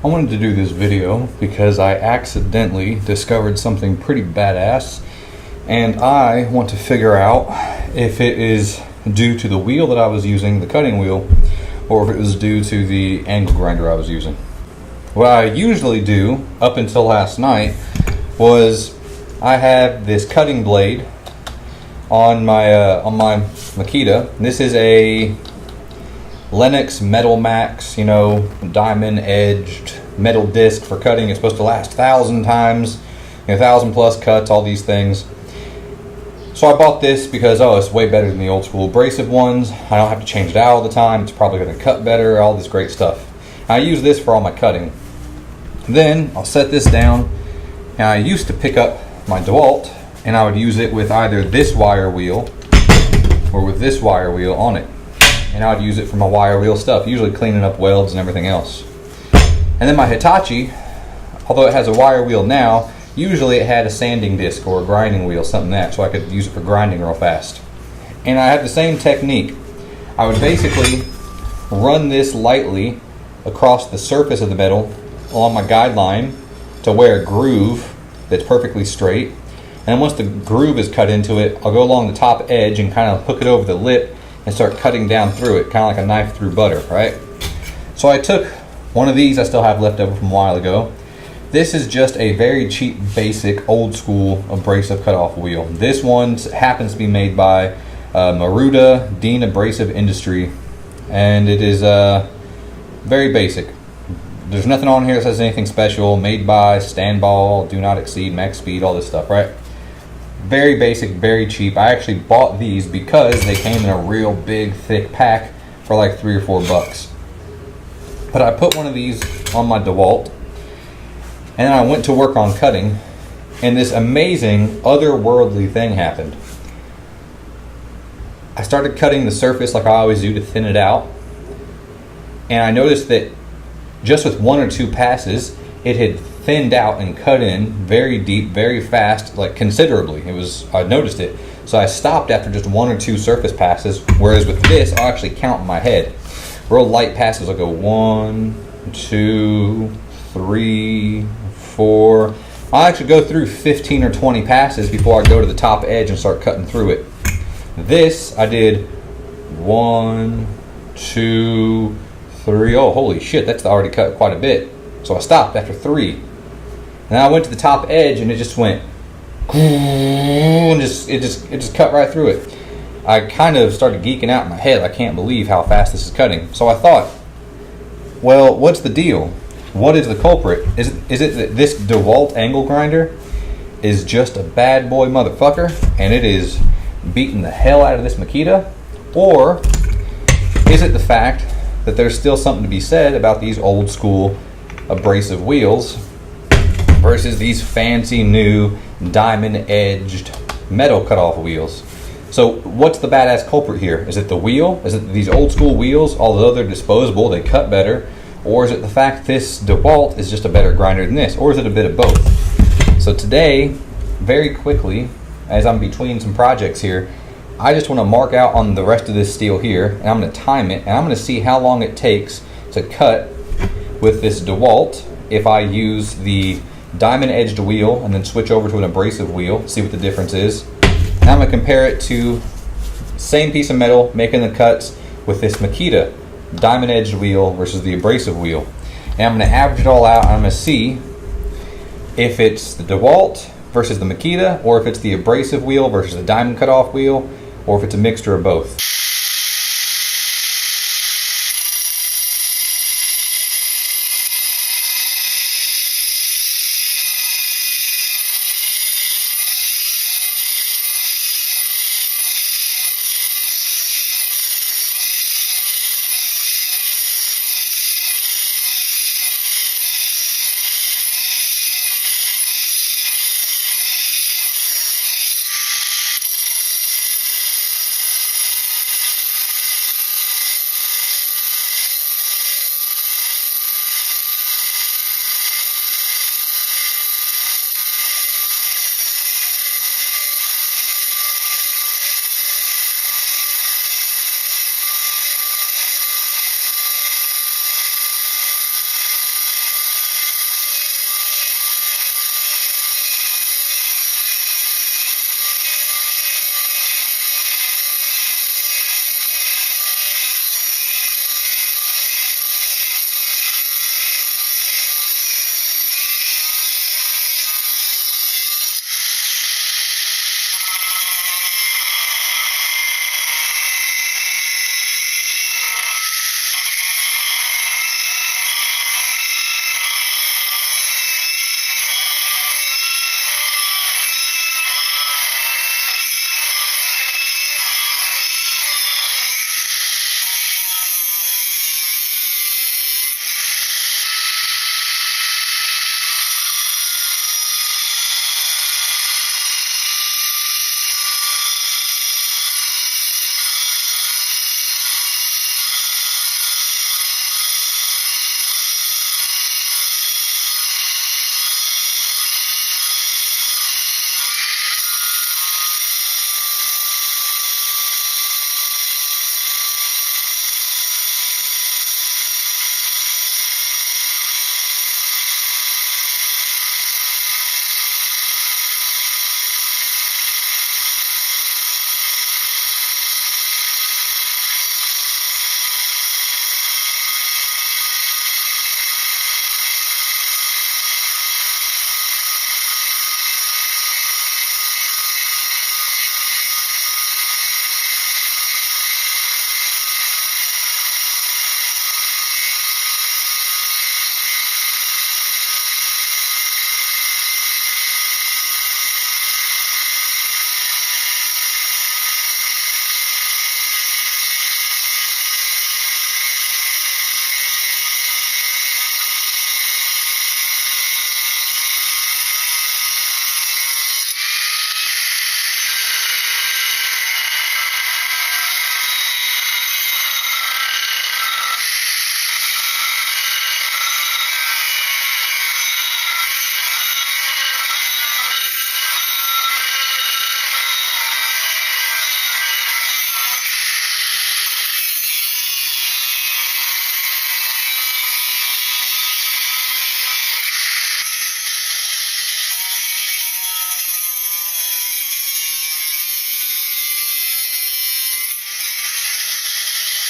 I wanted to do this video because I accidentally discovered something pretty badass, and I want to figure out if it is due to the wheel that I was using, the cutting wheel, or if it was due to the angle grinder I was using. What I usually do up until last night was I had this cutting blade on my Makita. This is a Lenox Metal Max, diamond edged metal disc for cutting. It's supposed to last 1,000 times, 1,000 plus cuts, all these things. So I bought this because, it's way better than the old school abrasive ones. I don't have to change it out all the time. It's probably going to cut better, all this great stuff. I use this for all my cutting. Then I'll set this down, and I used to pick up my DeWalt, and I would use it with either this wire wheel or with this wire wheel on it. And I would use it for my wire wheel stuff, usually cleaning up welds and everything else. And then my Hitachi, although it has a wire wheel now, usually it had a sanding disc or a grinding wheel, something like that, so I could use it for grinding real fast. And I had the same technique. I would basically run this lightly across the surface of the metal along my guideline to where a groove that's perfectly straight. And then once the groove is cut into it, I'll go along the top edge and kind of hook it over the lip and start cutting down through it, kind of like a knife through butter, right? So I took one of these I still have left over from a while ago. This is just a very cheap, basic, old school abrasive cutoff wheel. This one happens to be made by Maruda Dean Abrasive Industry, and it is very basic. There's nothing on here that says anything special. Made by, stand ball, do not exceed, max speed, all this stuff, right? Very basic, very cheap. I actually bought these because they came in a real big, thick pack for like $3 or $4. But I put one of these on my DeWalt, and then I went to work on cutting, and this amazing, otherworldly thing happened. I started cutting the surface like I always do to thin it out, and I noticed that just with one or two passes, it had thinned out and cut in very deep, very fast, like considerably. I noticed it. So I stopped after just one or two surface passes, whereas with this, I'll actually count in my head. Real light passes, I'll go 1, 2, 3, 4. I'll actually go through 15 or 20 passes before I go to the top edge and start cutting through it. This, I did 1, 2, 3. Oh, holy shit, that's already cut quite a bit. So I stopped after 3. And I went to the top edge, and it just went, and it just cut right through it. I kind of started geeking out in my head. I can't believe how fast this is cutting. So I thought, well, what's the deal? What is the culprit? Is it that this DeWalt angle grinder is just a bad boy motherfucker, and it is beating the hell out of this Makita? Or is it the fact that there's still something to be said about these old school abrasive wheels versus these fancy new diamond edged metal cutoff wheels? So what's the badass culprit here? Is it the wheel? Is it these old school wheels, although they're disposable, they cut better? Or is it the fact this DeWalt is just a better grinder than this? Or is it a bit of both? So today, very quickly, as I'm between some projects here, I just want to mark out on the rest of this steel here, and I'm going to time it, and I'm going to see how long it takes to cut with this DeWalt if I use the diamond edged wheel and then switch over to an abrasive wheel, see what the difference is. And I'm going to compare it to same piece of metal making the cuts with this Makita diamond edged wheel versus the abrasive wheel. And I'm going to average it all out, and I'm going to see if it's the DeWalt versus the Makita, or if it's the abrasive wheel versus the diamond cutoff wheel, or if it's a mixture of both.